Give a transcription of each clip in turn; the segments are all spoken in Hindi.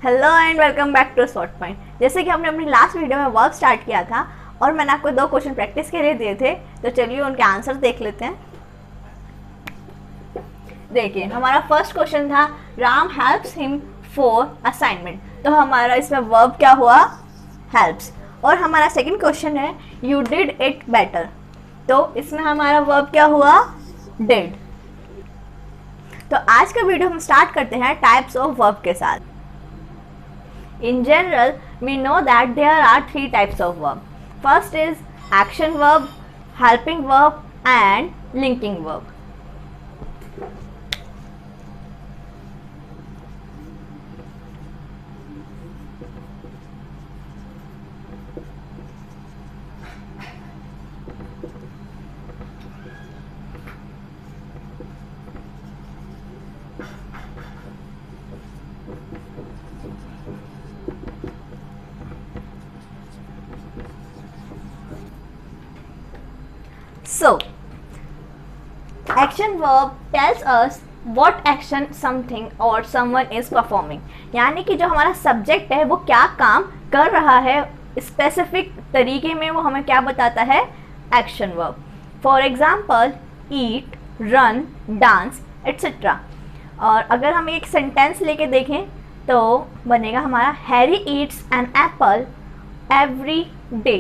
Hello and welcome back to short point. जैसे कि हमने अपनी लास्ट वीडियो में वर्क स्टार्ट किया था और मैंने आपको 2 क्वेश्चन प्रैक्टिस के लिए दिए थे, तो चलिए उनके आंसर देख लेते हैं। देखिए, हमारा फर्स्ट क्वेश्चन था Ram helps him for assignment. तो हमारा इसमें वर्ब क्या हुआ? हेल्प्स। और हमारा सेकंड क्वेश्चन है यू डिड इट बेटर। तो इसमें हमारा वर्ब क्या हुआ? डिड। तो आज का वीडियो हम स्टार्ट करते हैं टाइप्स ऑफ वर्ब के साथ। In general, we know that there are 3 types of verb. First is action verb, helping verb, and linking verb. So, action verb tells us what action something or someone is performing. यानी कि जो हमारा सब्जेक्ट है वो क्या काम कर रहा है, स्पेसिफिक तरीके में वो हमें क्या बताता है? Action verb. For example eat, run, dance etcetera. और अगर हम एक सेंटेंस लेके देखें तो बनेगा हमारा Harry eats an apple every day.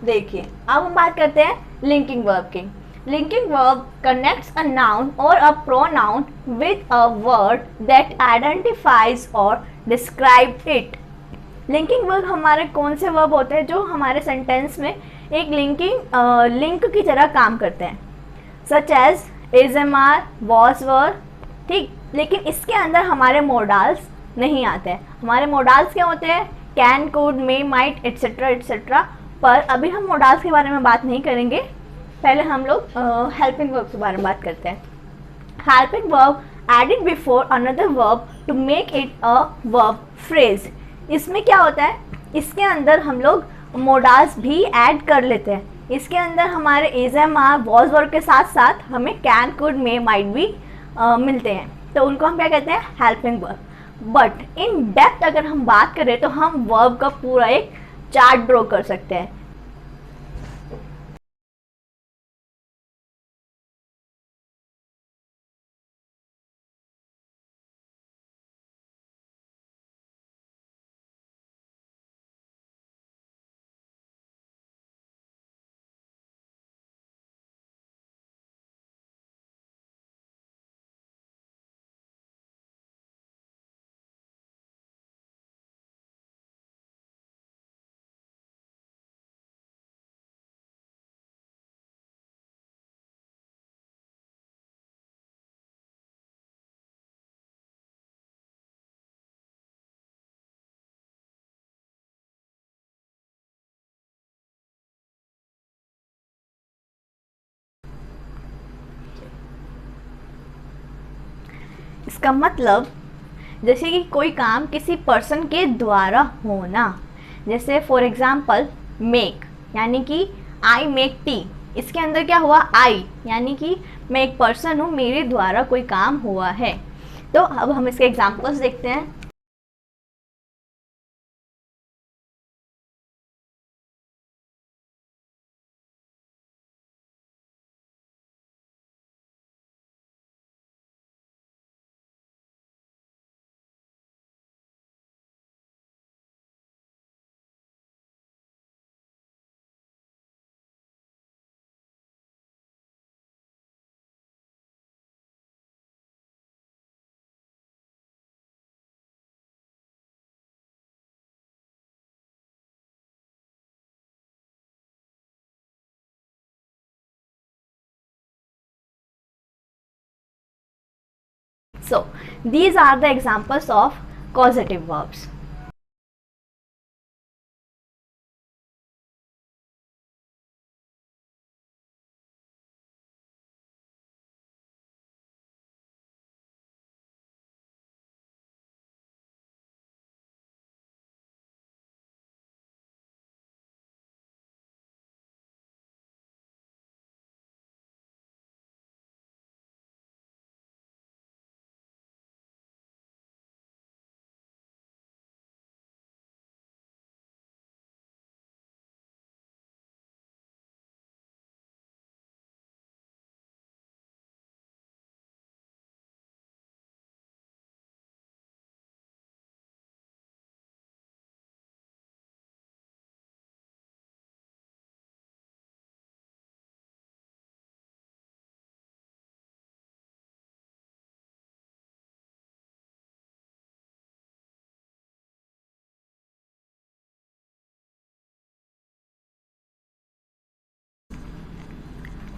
देखिए, अब हम बात करते हैं लिंकिंग वर्ब की। Linking verb connects a noun और a pronoun with a word that identifies और डिस्क्राइब इट। लिंकिंग वर्ब हमारे कौन से वर्ब होते हैं जो हमारे सेंटेंस में एक लिंक की तरह काम करते हैं, such as is am are, was, were. ठीक, लेकिन इसके अंदर हमारे मोडाल्स नहीं आते हैं। हमारे मोडाल्स क्या होते हैं? Can, could, may, might etcetera etcetera. पर अभी हम मोडाल्स के बारे में बात नहीं करेंगे, पहले हम लोग हेल्पिंग वर्ब के बारे में बात करते हैं। Helping verb added before another verb to make it a verb phrase. इसमें क्या होता है? इसके अंदर हम लोग मोडाल्स भी ऐड कर लेते हैं। इसके अंदर हमारे is, am, are, was, verb के साथ साथ हमें कैन, कुड, मे, माइट भी मिलते हैं, तो उनको हम क्या कहते हैं? Helping verb. But in depth अगर हम बात करें तो हम वर्ब का पूरा एक चार्ट ड्रॉ कर सकते हैं। इसका मतलब जैसे कि कोई काम किसी पर्सन के द्वारा होना, जैसे फॉर एग्जाम्पल मेक, यानी कि आई मेक टी। इसके अंदर क्या हुआ? आई, यानी कि मैं एक पर्सन हूँ, मेरे द्वारा कोई काम हुआ है। तो अब हम इसके एग्जाम्पल्स देखते हैं। So these are the examples of causative verbs.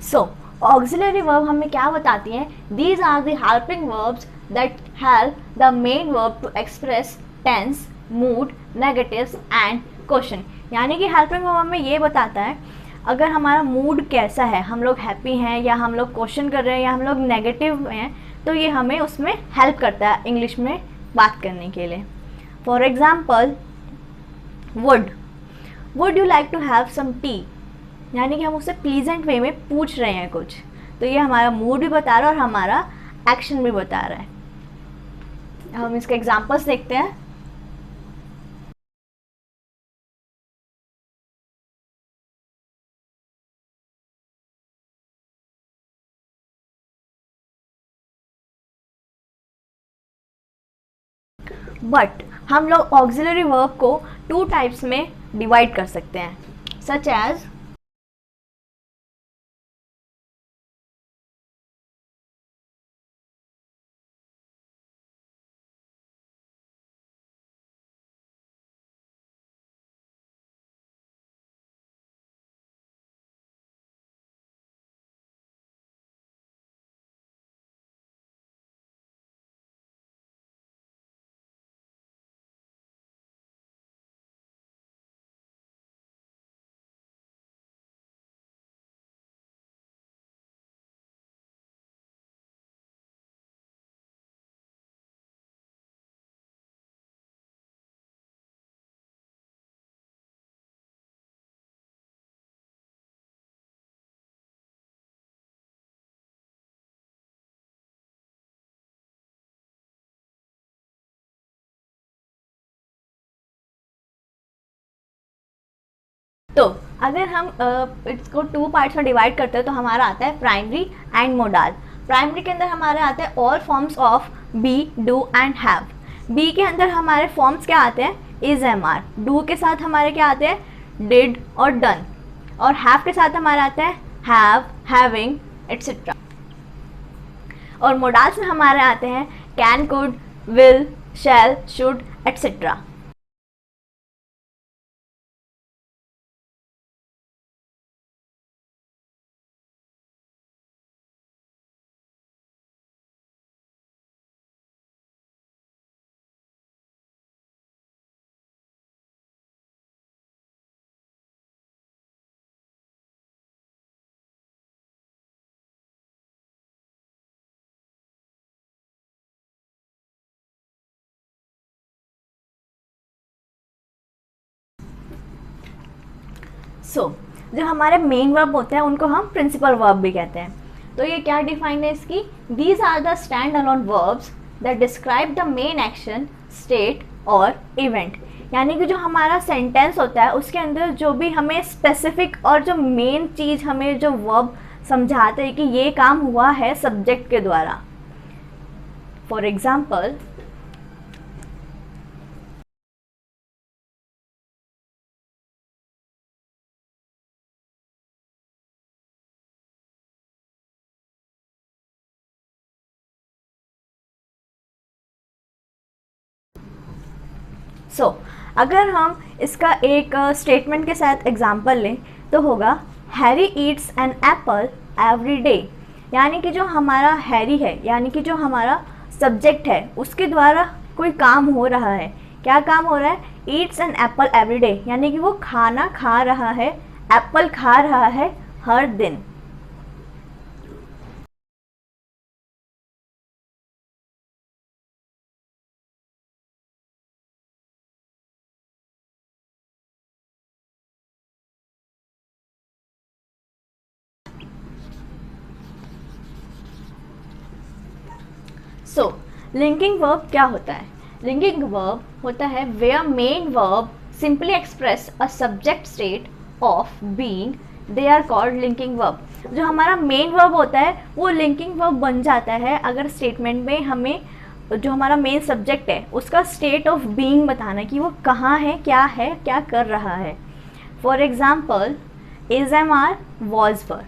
So auxiliary verb हमें क्या बताती हैं? These are the helping verbs that help the main verb to express tense, mood, negatives and question. यानी कि हेल्पिंग वर्ब हमें ये बताता है अगर हमारा मूड कैसा है, हम लोग हैप्पी हैं या हम लोग क्वेश्चन कर रहे हैं या हम लोग नेगेटिव में हैं, तो ये हमें उसमें हेल्प करता है इंग्लिश में बात करने के लिए। For example, would you like to have some tea, यानी कि हम उससे प्लीजेंट वे में पूछ रहे हैं कुछ, तो ये हमारा मूड भी बता रहा है और हमारा एक्शन भी बता रहा है। हम इसके एग्जाम्पल्स देखते हैं। बट हम लोग ऑक्सिलरी वर्ब को 2 टाइप्स में डिवाइड कर सकते हैं, सच एज तो अगर हम इसको 2 पार्ट्स में डिवाइड करते हैं तो हमारा आता है प्राइमरी एंड मोडाल। प्राइमरी के अंदर हमारे आते हैं all forms of be, do and have. Be के अंदर हमारे फॉर्म्स क्या आते हैं? Is, am, are. डू के साथ हमारे क्या आते हैं? डिड और डन। और हैव के साथ हमारे आते हैं हैव, हैविंग एट्सेट्रा। और मोडाल्स में हमारे आते हैं can, could, will, shall, should etcetera. जो हमारे मेन वर्ब होते हैं उनको हम प्रिंसिपल वर्ब भी कहते हैं। तो ये क्या डिफाइन है इसकी? These are the stand alone verbs that describe the main action, state और इवेंट। यानी कि जो हमारा सेंटेंस होता है उसके अंदर जो भी हमें स्पेसिफिक और जो मेन चीज़ हमें जो वर्ब समझाते हैं कि ये काम हुआ है सब्जेक्ट के द्वारा। फॉर एग्जाम्पल, अगर हम इसका एक स्टेटमेंट के साथ एग्जांपल लें तो होगा Harry eats an apple every day. यानी कि जो हमारा हैरी है, यानी कि जो हमारा सब्जेक्ट है, उसके द्वारा कोई काम हो रहा है। क्या काम हो रहा है? Eats an apple every day, यानी कि वो खाना खा रहा है, एप्पल खा रहा है हर दिन। लिंकिंग वर्ब क्या होता है? लिंकिंग वर्ब होता है where main verb simply express a subject state of being, they are called linking verb. जो हमारा मेन वर्ब होता है वो लिंकिंग वर्ब बन जाता है अगर स्टेटमेंट में हमें जो हमारा मेन सब्जेक्ट है उसका स्टेट ऑफ बीइंग बताना कि वो कहाँ है, क्या कर रहा है। For example, is, am, are, was, were.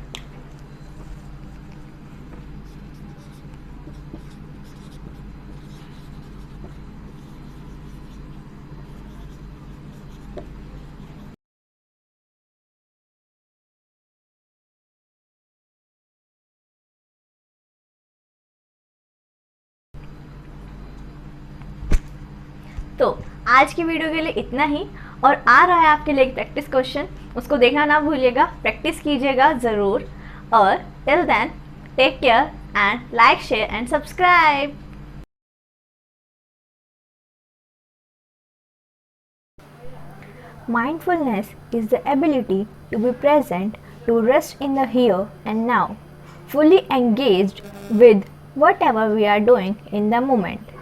तो आज की वीडियो के लिए इतना ही, और आ रहा है आपके लिए एक प्रैक्टिस क्वेश्चन, उसको देखना ना भूलिएगा, प्रैक्टिस कीजिएगा ज़रूर। और till then take care and like, share and subscribe. Mindfulness is the ability to be present, to rest in the here and now, fully engaged with whatever we are doing in the moment.